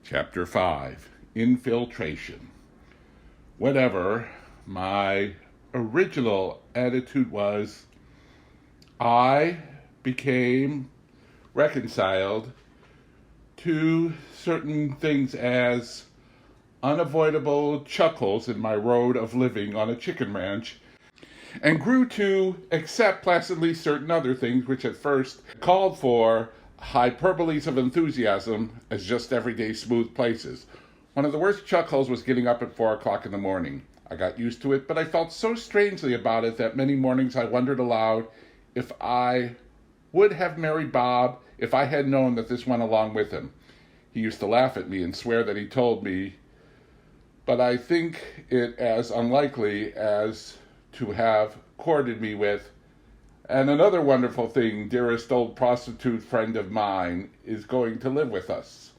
Chapter 5, Infiltration. Whatever my original attitude was, I became reconciled to certain things as unavoidable chuckles in my road of living on a chicken ranch, and grew to accept placidly certain other things which at first called for hyperboles of enthusiasm as just everyday smooth places. One of the worst chuckles was getting up at 4 o'clock in the morning. I got used to it, but I felt so strangely about it that many mornings I wondered aloud if I would have married Bob if I had known that this went along with him. He used to laugh at me and swear that he told me, but I think it as unlikely as to have courted me with. And another wonderful thing, dearest old prostitute friend of mine is going to live with us.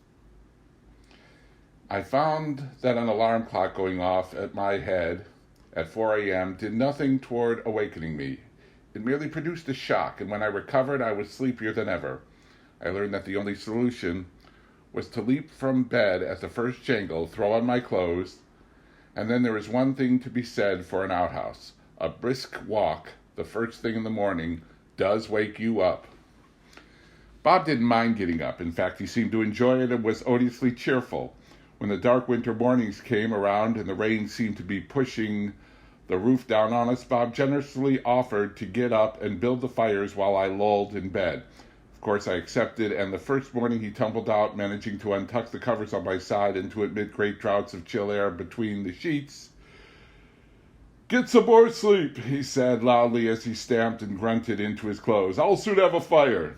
I found that an alarm clock going off at my head at 4 a.m. did nothing toward awakening me. It merely produced a shock, and when I recovered, I was sleepier than ever. I learned that the only solution was to leap from bed at the first jangle, throw on my clothes, and then there is one thing to be said for an outhouse. A brisk walk the first thing in the morning does wake you up. Bob didn't mind getting up. In fact, he seemed to enjoy it and was odiously cheerful. When the dark winter mornings came around and the rain seemed to be pushing the roof down on us, Bob generously offered to get up and build the fires while I lolled in bed. Of course, I accepted, and the first morning he tumbled out, managing to untuck the covers on my side and to admit great draughts of chill air between the sheets. "Get some more sleep," he said loudly as he stamped and grunted into his clothes. "I'll soon have a fire."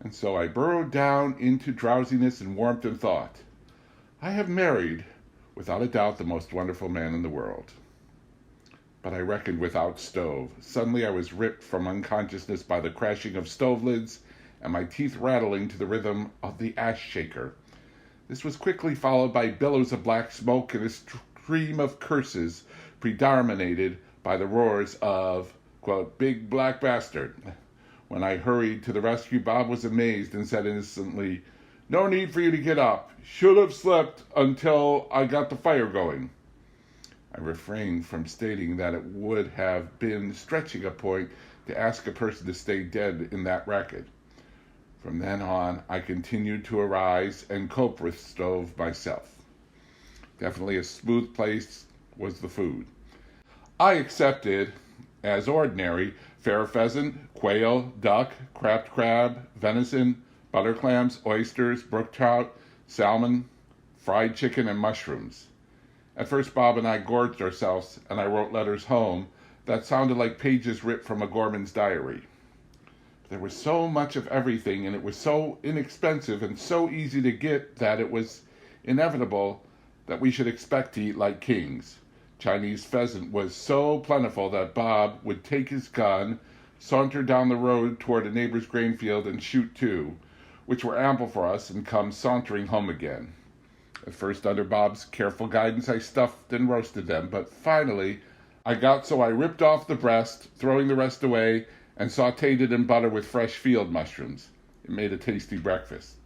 And so I burrowed down into drowsiness and warmth and thought, I have married, without a doubt, the most wonderful man in the world. But I reckoned without stove. Suddenly I was ripped from unconsciousness by the crashing of stove lids and my teeth rattling to the rhythm of the ash shaker. This was quickly followed by billows of black smoke and a stream of curses predominated by the roars of, quote, "big black bastard." When I hurried to the rescue, Bob was amazed and said innocently, "No need for you to get up. Should have slept until I got the fire going." I refrained from stating that it would have been stretching a point to ask a person to stay dead in that racket. From then on, I continued to arise and cope with stove myself. Definitely a smooth place was the food. I accepted, as ordinary, fair pheasant, quail, duck, cracked crab, venison, butter clams, oysters, brook trout, salmon, fried chicken, and mushrooms. At first, Bob and I gorged ourselves, and I wrote letters home that sounded like pages ripped from a gourmand's diary. There was so much of everything, and it was so inexpensive and so easy to get that it was inevitable that we should expect to eat like kings. Chinese pheasant was so plentiful that Bob would take his gun, saunter down the road toward a neighbor's grain field, and shoot two, which were ample for us, and come sauntering home again. At first, under Bob's careful guidance, I stuffed and roasted them, but finally I got so I ripped off the breast, throwing the rest away, and sautéed it in butter with fresh field mushrooms. It made a tasty breakfast.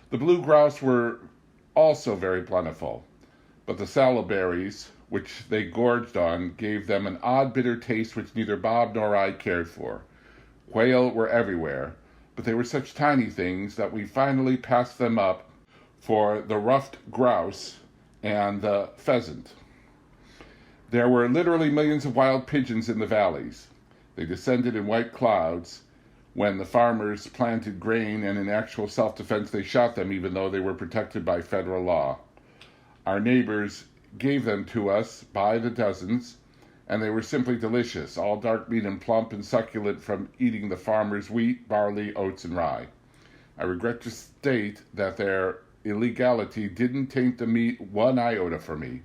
The blue grouse were also very plentiful, but the salad-berries, which they gorged on, gave them an odd bitter taste which neither Bob nor I cared for. Quail were everywhere, but they were such tiny things that we finally passed them up for the ruffed grouse and the pheasant. There were literally millions of wild pigeons in the valleys. They descended in white clouds when the farmers planted grain, and in actual self-defense they shot them even though they were protected by federal law. Our neighbors gave them to us by the dozens, and they were simply delicious, all dark meat and plump and succulent from eating the farmers' wheat, barley, oats, and rye. I regret to state that their illegality didn't taint the meat one iota for me.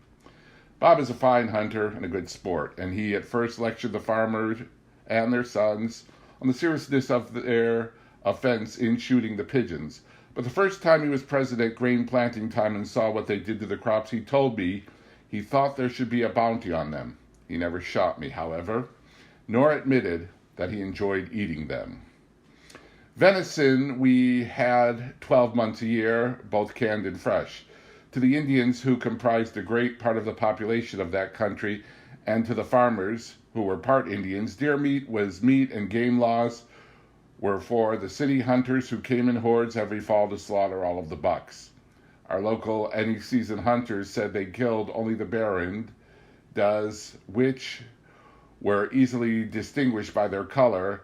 Bob is a fine hunter and a good sport, and he at first lectured the farmers and their sons on the seriousness of their offense in shooting the pigeons. But the first time he was present at grain planting time and saw what they did to the crops, he told me he thought there should be a bounty on them. He never shot me, however, nor admitted that he enjoyed eating them. Venison we had 12 months a year, both canned and fresh. To the Indians, who comprised a great part of the population of that country, and to the farmers, who were part Indians, deer meat was meat, and game laws were for the city hunters who came in hordes every fall to slaughter all of the bucks. Our local any-season hunters said they killed only the barren does, which were easily distinguished by their color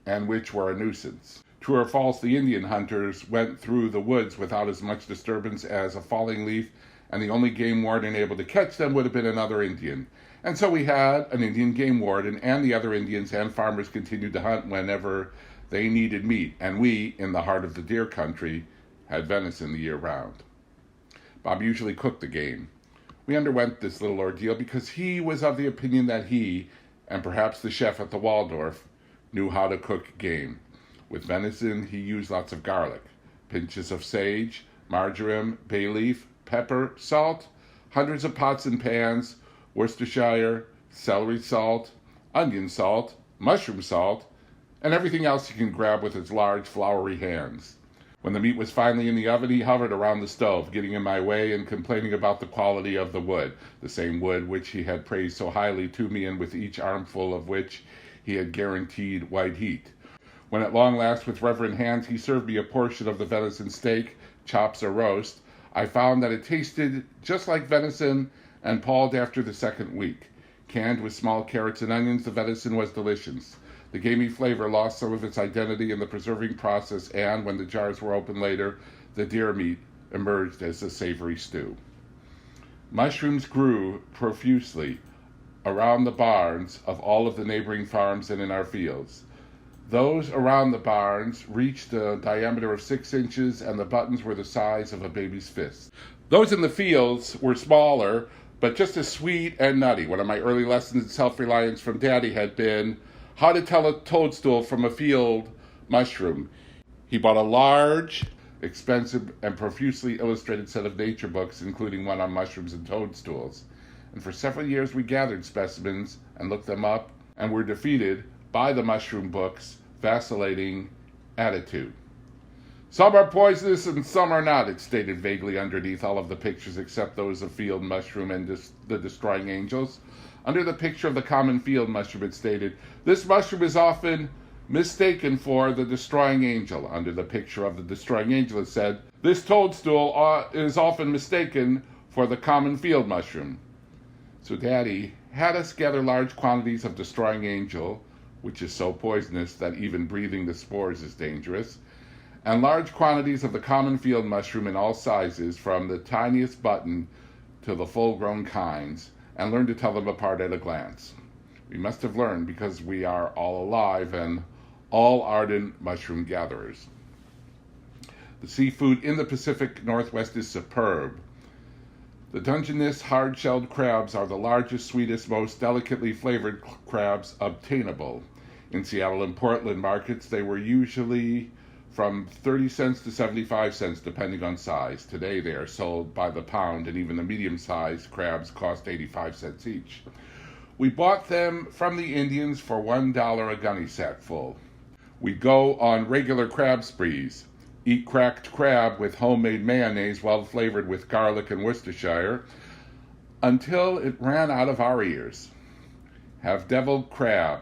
and which were a nuisance. True or false, the Indian hunters went through the woods without as much disturbance as a falling leaf, and the only game warden able to catch them would have been another Indian. And so we had an Indian game warden, and the other Indians and farmers continued to hunt whenever they needed meat, and we, in the heart of the deer country, had venison the year round. Bob usually cooked the game. We underwent this little ordeal because he was of the opinion that he, and perhaps the chef at the Waldorf, knew how to cook game. With venison, he used lots of garlic, pinches of sage, marjoram, bay leaf, pepper, salt, hundreds of pots and pans, Worcestershire, celery salt, onion salt, mushroom salt, and everything else he can grab with his large, floury hands. When the meat was finally in the oven, he hovered around the stove, getting in my way and complaining about the quality of the wood, the same wood which he had praised so highly to me, and with each armful of which he had guaranteed white heat. When at long last, with reverent hands, he served me a portion of the venison steak, chops or roast, I found that it tasted just like venison and palled after the second week. Canned with small carrots and onions, the venison was delicious. The gamey flavor lost some of its identity in the preserving process, and when the jars were opened later, the deer meat emerged as a savory stew. Mushrooms grew profusely around the barns of all of the neighboring farms and in our fields. Those around the barns reached a diameter of 6 inches, and the buttons were the size of a baby's fist. Those in the fields were smaller, but just as sweet and nutty. One of my early lessons in self-reliance from Daddy had been how to tell a toadstool from a field mushroom. He bought a large, expensive, and profusely illustrated set of nature books, including one on mushrooms and toadstools. And for several years we gathered specimens and looked them up and were defeated by the mushroom book's vacillating attitude. Some are poisonous and some are not, it stated vaguely underneath all of the pictures except those of field mushroom and the destroying angels. Under the picture of the common field mushroom, it stated, "This mushroom is often mistaken for the destroying angel." Under the picture of the destroying angel, it said, "This toadstool is often mistaken for the common field mushroom." So Daddy had us gather large quantities of destroying angel, which is so poisonous that even breathing the spores is dangerous, and large quantities of the common field mushroom in all sizes, from the tiniest button to the full-grown kinds, and learn to tell them apart at a glance. We must have learned because we are all alive and all ardent mushroom gatherers. The seafood in the Pacific Northwest is superb. The Dungeness hard-shelled crabs are the largest, sweetest, most delicately flavored crabs obtainable. In Seattle and Portland markets, they were usually from 30 cents to 75 cents, depending on size. Today they are sold by the pound, and even the medium-sized crabs cost 85 cents each. We bought them from the Indians for $1 a gunny sack full. We go on regular crab sprees, eat cracked crab with homemade mayonnaise well flavored with garlic and Worcestershire, until it ran out of our ears. Have deviled crab,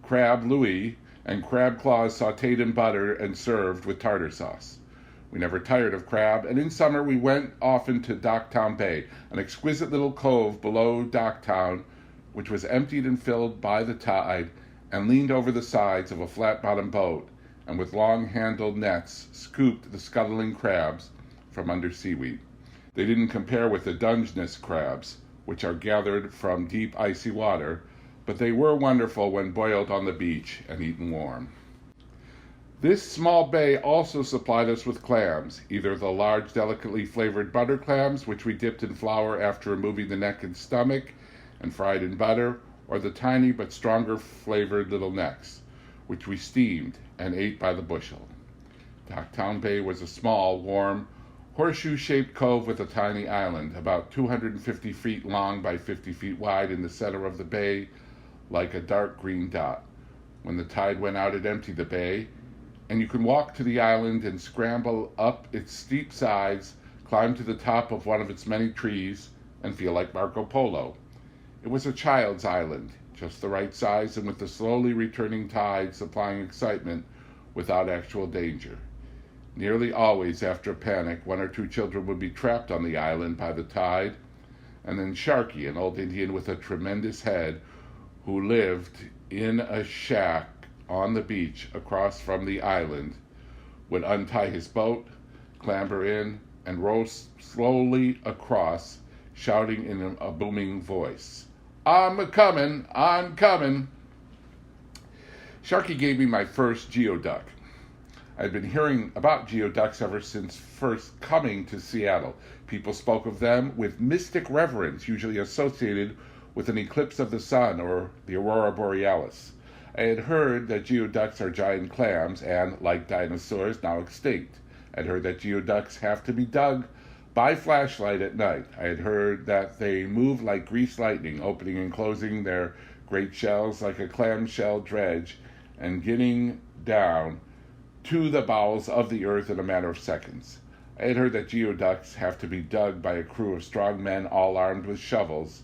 crab Louis, and crab claws sautéed in butter and served with tartar sauce. We never tired of crab, and in summer we went often to Docktown Bay, an exquisite little cove below Docktown, which was emptied and filled by the tide and leaned over the sides of a flat-bottomed boat, and with long-handled nets scooped the scuttling crabs from under seaweed. They didn't compare with the Dungeness crabs, which are gathered from deep icy water, but they were wonderful when boiled on the beach and eaten warm. This small bay also supplied us with clams, either the large, delicately flavored butter clams, which we dipped in flour after removing the neck and stomach and fried in butter, or the tiny but stronger flavored little necks, which we steamed and ate by the bushel. Docktown Bay was a small, warm, horseshoe-shaped cove with a tiny island, about 250 feet long by 50 feet wide in the center of the bay, like a dark green dot. When the tide went out, it emptied the bay, and you can walk to the island and scramble up its steep sides, climb to the top of one of its many trees, and feel like Marco Polo. It was a child's island, just the right size and with the slowly returning tide supplying excitement without actual danger. Nearly always after a panic, one or two children would be trapped on the island by the tide, and then Sharky, an old Indian with a tremendous head, who lived in a shack on the beach across from the island, would untie his boat, clamber in, and row slowly across, shouting in a booming voice, "I'm coming, I'm coming." Sharky gave me my first geoduck. I'd been hearing about geoducks ever since first coming to Seattle. People spoke of them with mystic reverence, usually associated with an eclipse of the sun or the aurora borealis. I had heard that geoducks are giant clams and, like dinosaurs, now extinct. I'd heard that geoducks have to be dug by flashlight at night. I had heard that they move like greased lightning, opening and closing their great shells like a clamshell dredge and getting down to the bowels of the earth in a matter of seconds. I had heard that geoducks have to be dug by a crew of strong men all armed with shovels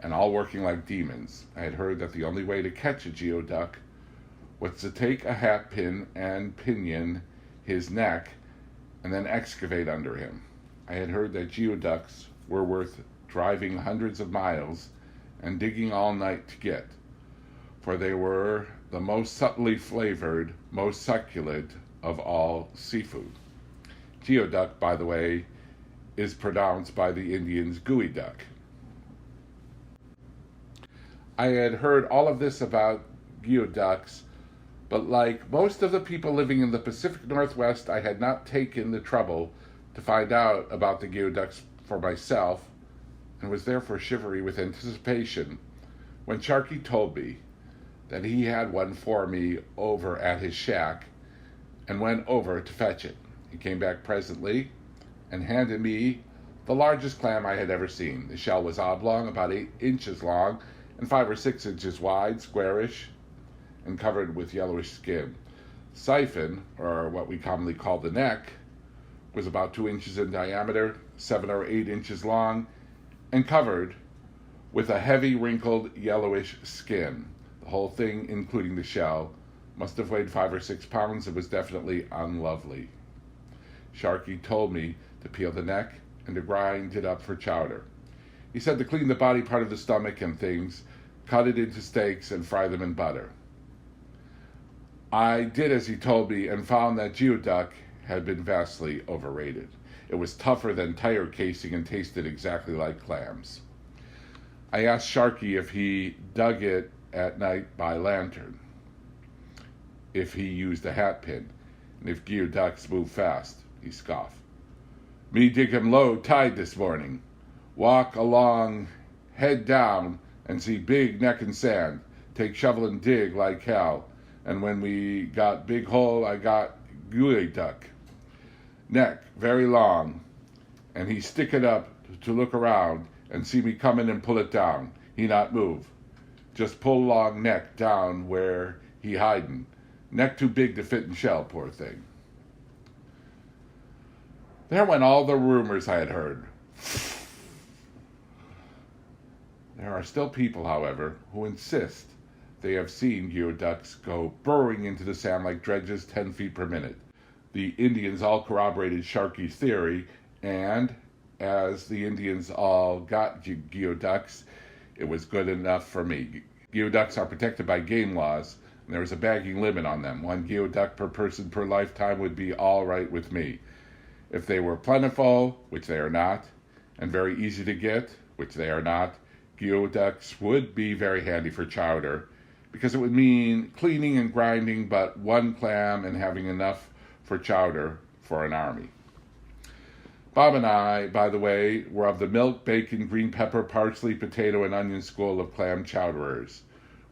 and all working like demons. I had heard that the only way to catch a geoduck was to take a hat pin and pinion his neck and then excavate under him. I had heard that geoducks were worth driving hundreds of miles and digging all night to get, for they were the most subtly flavored, most succulent of all seafood. Geoduck, by the way, is pronounced by the Indians gooey duck. I had heard all of this about geoducks, but like most of the people living in the Pacific Northwest, I had not taken the trouble to find out about the geoducks for myself and was therefore shivery with anticipation when Sharky told me that he had one for me over at his shack and went over to fetch it. He came back presently and handed me the largest clam I had ever seen. The shell was oblong, about 8 inches long, and 5 or 6 inches wide, squarish, and covered with yellowish skin. Siphon, or what we commonly call the neck, was about 2 inches in diameter, 7 or 8 inches long, and covered with a heavy, wrinkled, yellowish skin. The whole thing, including the shell, must have weighed 5 or 6 pounds and was definitely unlovely. Sharky told me to peel the neck and to grind it up for chowder. He said to clean the body part of the stomach and things, cut it into steaks, and fry them in butter. I did as he told me and found that geoduck had been vastly overrated. It was tougher than tire casing and tasted exactly like clams. I asked Sharky if he dug it at night by lantern, if he used a hat pin, and if geoducks move fast. He scoffed. "Me dig him low tide this morning. Walk along, head down, and see big neck and sand. Take shovel and dig like hell. And when we got big hole, I got geoduck. Neck very long, and he stick it up to look around and see me come in and pull it down. He not move. Just pull long neck down where he hidin'. Neck too big to fit in shell, poor thing." There went all the rumors I had heard. There are still people, however, who insist they have seen geoducks go burrowing into the sand like dredges 10 feet per minute. The Indians all corroborated Sharky's theory, and as the Indians all got geoducks, it was good enough for me. Geoducks are protected by game laws, and there is a bagging limit on them. 1 geoduck per person per lifetime would be all right with me. If they were plentiful, which they are not, and very easy to get, which they are not, geoducks would be very handy for chowder, because it would mean cleaning and grinding but 1 clam and having enough for chowder for an army. Bob and I, by the way, were of the milk, bacon, green pepper, parsley, potato, and onion school of clam chowderers.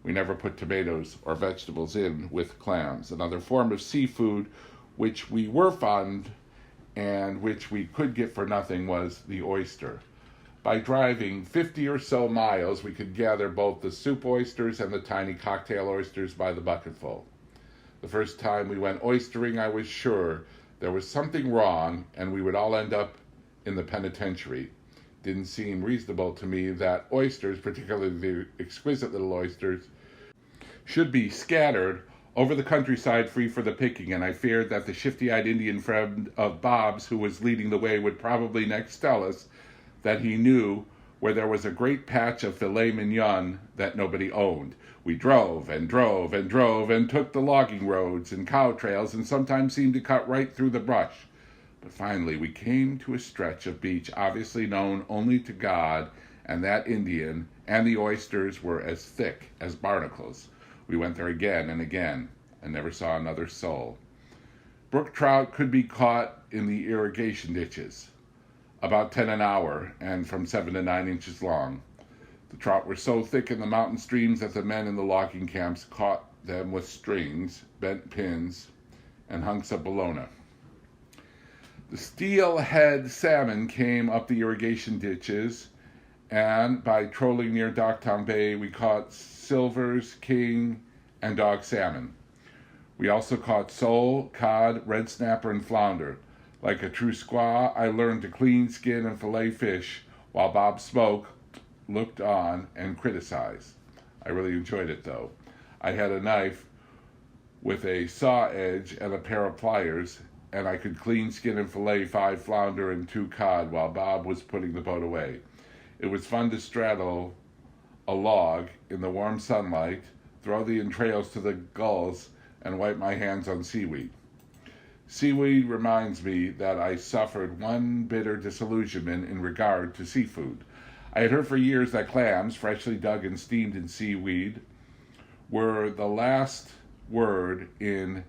We never put tomatoes or vegetables in with clams. Another form of seafood which we were fond and which we could get for nothing was the oyster. By driving 50 or so miles, we could gather both the soup oysters and the tiny cocktail oysters by the bucketful. The first time we went oystering, I was sure there was something wrong and we would all end up in the penitentiary. Didn't seem reasonable to me that oysters, particularly the exquisite little oysters, should be scattered over the countryside free for the picking, and I feared that the shifty-eyed Indian friend of Bob's who was leading the way would probably next tell us that he knew where there was a great patch of filet mignon that nobody owned. We drove and drove and drove and took the logging roads and cow trails and sometimes seemed to cut right through the brush. But finally we came to a stretch of beach obviously known only to God and that Indian, and the oysters were as thick as barnacles. We went there again and again and never saw another soul. Brook trout could be caught in the irrigation ditches, about 10 an hour and from 7 to 9 inches long. The trout were so thick in the mountain streams that the men in the logging camps caught them with strings, bent pins, and hunks of bologna. The steelhead salmon came up the irrigation ditches, and by trolling near Docktown Bay, we caught silvers, king, and dog salmon. We also caught sole, cod, red snapper, and flounder. Like a true squaw, I learned to clean, skin, and fillet fish, while Bob Smoke looked on and criticized. I really enjoyed it, though. I had a knife with a saw edge and a pair of pliers, and I could clean, skin, and fillet 5 flounder and 2 cod while Bob was putting the boat away. It was fun to straddle a log in the warm sunlight, throw the entrails to the gulls, and wipe my hands on seaweed. Seaweed reminds me that I suffered one bitter disillusionment in regard to seafood. I had heard for years that clams, freshly dug and steamed in seaweed, were the last word in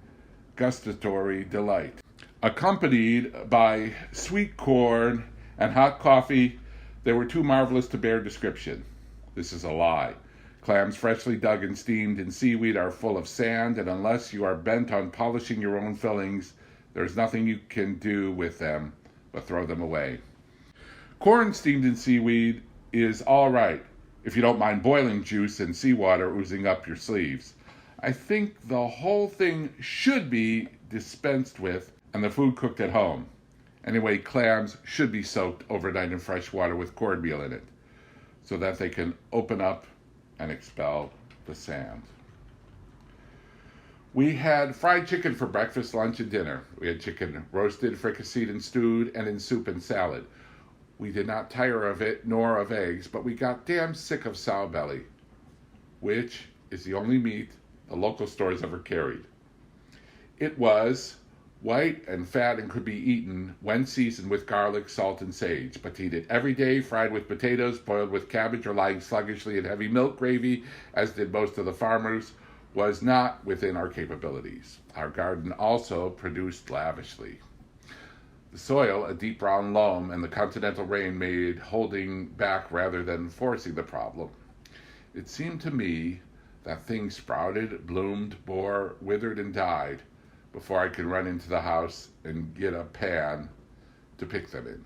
gustatory delight. Accompanied by sweet corn and hot coffee, they were too marvelous to bear description. This is a lie. Clams freshly dug and steamed in seaweed are full of sand, and unless you are bent on polishing your own fillings, there's nothing you can do with them but throw them away. Corn steamed in seaweed is all right if you don't mind boiling juice and seawater oozing up your sleeves. I think the whole thing should be dispensed with and the food cooked at home. Anyway, clams should be soaked overnight in fresh water with cornmeal in it so that they can open up and expel the sand. We had fried chicken for breakfast, lunch, and dinner. We had chicken roasted, fricasseed, and stewed, and in soup and salad. We did not tire of it, nor of eggs, but we got damn sick of sow belly, which is the only meat the local stores ever carried. It was white and fat and could be eaten when seasoned with garlic, salt, and sage, but to eat it every day, fried with potatoes, boiled with cabbage, or lying sluggishly in heavy milk gravy, as did most of the farmers, was not within our capabilities. Our garden also produced lavishly. The soil, a deep brown loam, and the continental rain made holding back rather than forcing the problem. It seemed to me that things sprouted, bloomed, bore, withered, and died before I could run into the house and get a pan to pick them in.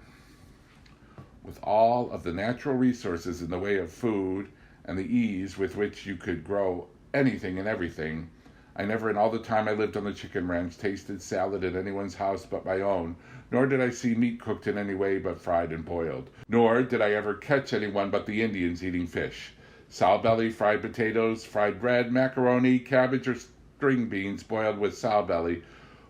With all of the natural resources in the way of food and the ease with which you could grow anything and everything, I never in all the time I lived on the chicken ranch tasted salad at anyone's house but my own, nor did I see meat cooked in any way but fried and boiled. Nor did I ever catch anyone but the Indians eating fish. Sow belly, fried potatoes, fried bread, macaroni, cabbage, or string beans boiled with sow belly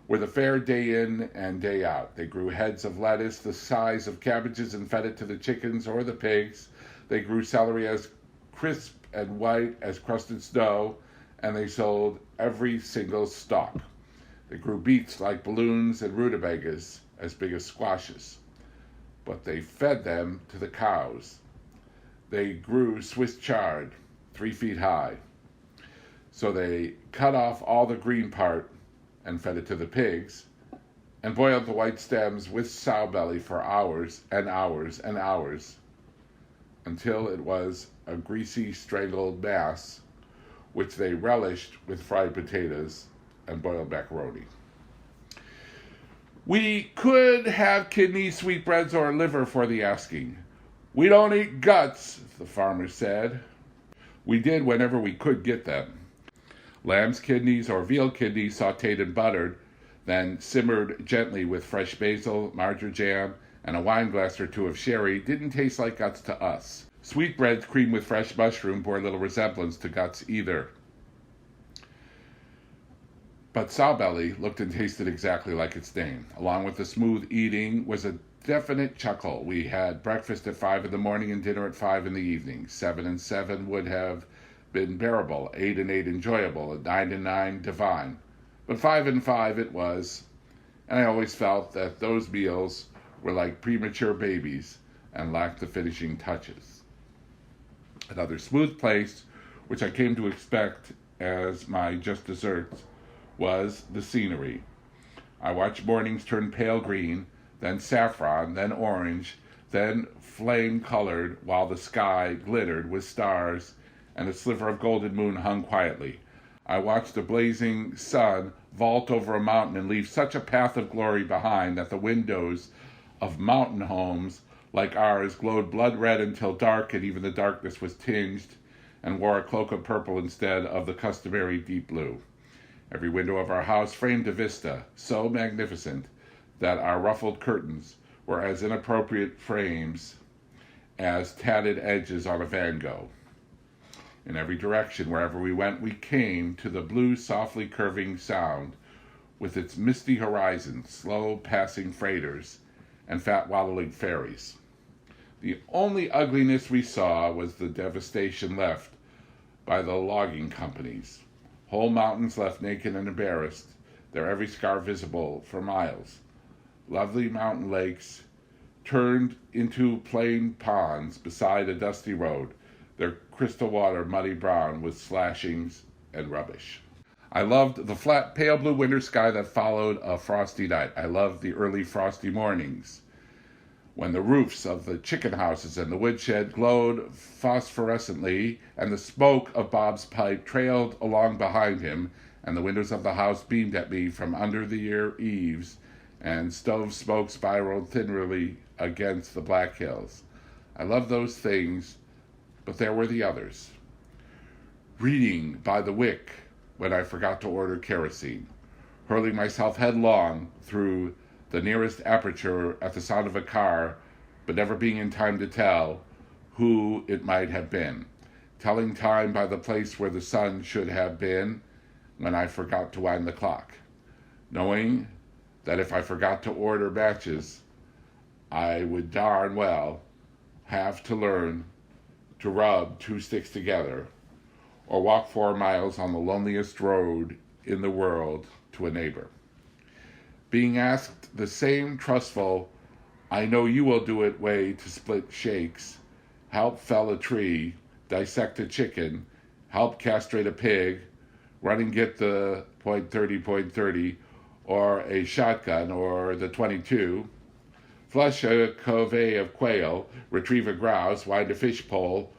were the fare day in and day out. They grew heads of lettuce the size of cabbages and fed it to the chickens or the pigs. They grew celery as crisp and white as crusted snow, and they sold every single stalk. They grew beets like balloons and rutabagas as big as squashes, but they fed them to the cows. They grew Swiss chard 3 feet high, so they cut off all the green part and fed it to the pigs, and boiled the white stems with sow belly for hours and hours and hours, until it was a greasy, strangled mass, which they relished with fried potatoes and boiled macaroni. We could have kidneys, sweetbreads, or liver for the asking. We don't eat guts, the farmer said. We did whenever we could get them. Lamb's kidneys or veal kidneys sautéed and buttered, then simmered gently with fresh basil, marjoram jam, and a wine glass or two of sherry didn't taste like guts to us. Sweetbreads creamed with fresh mushroom bore little resemblance to guts either. But Sawbelly looked and tasted exactly like its name. Along with the smooth eating was a definite chuckle. We had breakfast at 5 in the morning and dinner at 5 in the evening. 7 and 7 would have been bearable, 8 and 8 enjoyable, and 9 and 9 divine. But 5 and 5 it was, and I always felt that those meals were like premature babies and lacked the finishing touches. Another smooth place, which I came to expect as my just desserts, was the scenery. I watched mornings turn pale green, then saffron, then orange, then flame-colored, while the sky glittered with stars and a sliver of golden moon hung quietly. I watched the blazing sun vault over a mountain and leave such a path of glory behind that the windows of mountain homes like ours glowed blood red until dark, and even the darkness was tinged and wore a cloak of purple instead of the customary deep blue. Every window of our house framed a vista so magnificent that our ruffled curtains were as inappropriate frames as tatted edges on a Van Gogh. In every direction, wherever we went, we came to the blue, softly curving sound, with its misty horizon, slow passing freighters, and fat waddling ferries. The only ugliness we saw was the devastation left by the logging companies. Whole mountains left naked and embarrassed, their every scar visible for miles. Lovely mountain lakes turned into plain ponds beside a dusty road, their crystal water muddy brown with slashings and rubbish. I loved the flat, pale blue winter sky that followed a frosty night. I loved the early frosty mornings, when the roofs of the chicken houses and the woodshed glowed phosphorescently, and the smoke of Bob's pipe trailed along behind him, and the windows of the house beamed at me from under the eaves, and stove smoke spiraled thinly against the black hills. I loved those things, but there were the others. Reading by the wick when I forgot to order kerosene, hurling myself headlong through the nearest aperture at the sound of a car, but never being in time to tell who it might have been, telling time by the place where the sun should have been when I forgot to wind the clock, knowing that if I forgot to order matches, I would darn well have to learn to rub 2 sticks together or walk 4 miles on the loneliest road in the world to a neighbor. Being asked the same trustful, I know you will do it way to split shakes, help fell a tree, dissect a chicken, help castrate a pig, run and get the .30, or a shotgun, or the 22, flush a covey of quail, retrieve a grouse, wind a fish pole,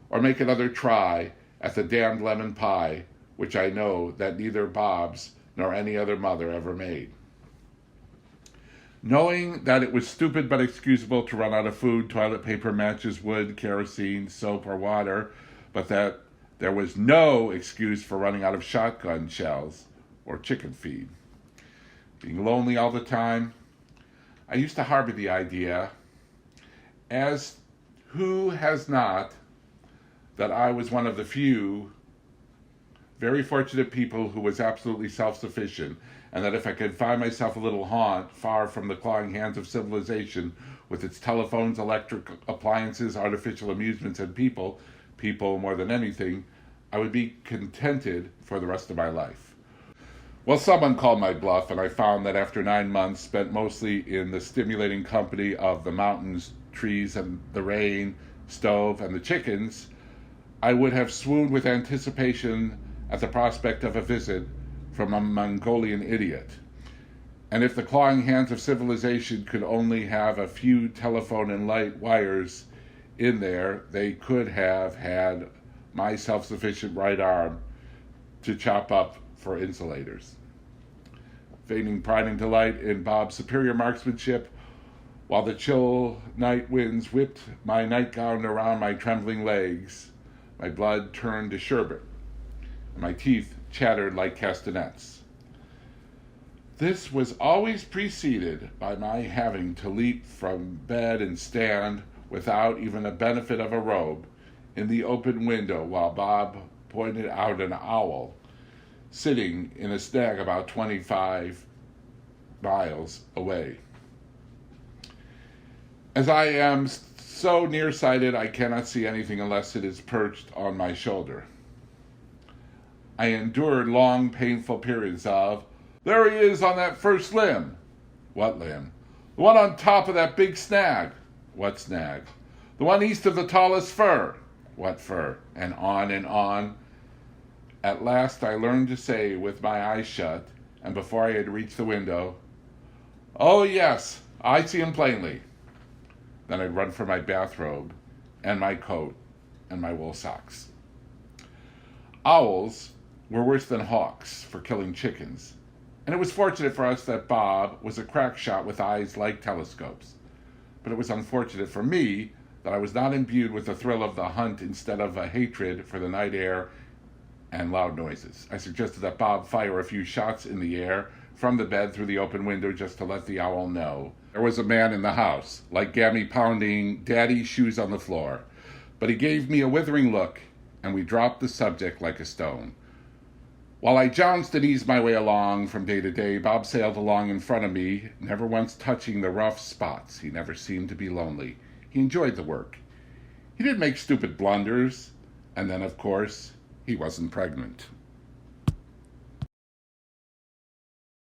or make another try at the damned lemon pie, which I know that neither Bob's nor any other mother ever made. Knowing that it was stupid but excusable to run out of food, toilet paper, matches, wood, kerosene, soap, or water, but that there was no excuse for running out of shotgun shells or chicken feed. Being lonely all the time, I used to harbor the idea, as who has not, that I was one of the few very fortunate people who was absolutely self-sufficient, and that if I could find myself a little haunt far from the clawing hands of civilization with its telephones, electric appliances, artificial amusements, and people more than anything, I would be contented for the rest of my life. Well, someone called my bluff, and I found that after 9 months spent mostly in the stimulating company of the mountains, trees, and the rain, stove, and the chickens, I would have swooned with anticipation at the prospect of a visit from a Mongolian idiot. And if the clawing hands of civilization could only have a few telephone and light wires in there, they could have had my self-sufficient right arm to chop up for insulators. Feigning pride and delight in Bob's superior marksmanship, while the chill night winds whipped my nightgown around my trembling legs, my blood turned to sherbet, and my teeth chattered like castanets. This was always preceded by my having to leap from bed and stand, without even the benefit of a robe, in the open window while Bob pointed out an owl sitting in a snag about 25 miles away. As I am so nearsighted I cannot see anything unless it is perched on my shoulder. I endured long, painful periods of, "There he is on that first limb." "What limb?" "The one on top of that big snag." "What snag?" "The one east of the tallest fir." "What fir?" And on and on. At last I learned to say, with my eyes shut, and before I had reached the window, "Oh yes, I see him plainly." Then I'd run for my bathrobe and my coat and my wool socks. Owls were worse than hawks for killing chickens, and it was fortunate for us that Bob was a crack shot with eyes like telescopes. But it was unfortunate for me that I was not imbued with the thrill of the hunt instead of a hatred for the night air and loud noises. I suggested that Bob fire a few shots in the air from the bed through the open window just to let the owl know there was a man in the house, like Gammy pounding Daddy's shoes on the floor. But he gave me a withering look, and we dropped the subject like a stone. While I jounced and eased my way along from day to day, Bob sailed along in front of me, never once touching the rough spots. He never seemed to be lonely. He enjoyed the work. He did make stupid blunders, and then, of course, he wasn't pregnant.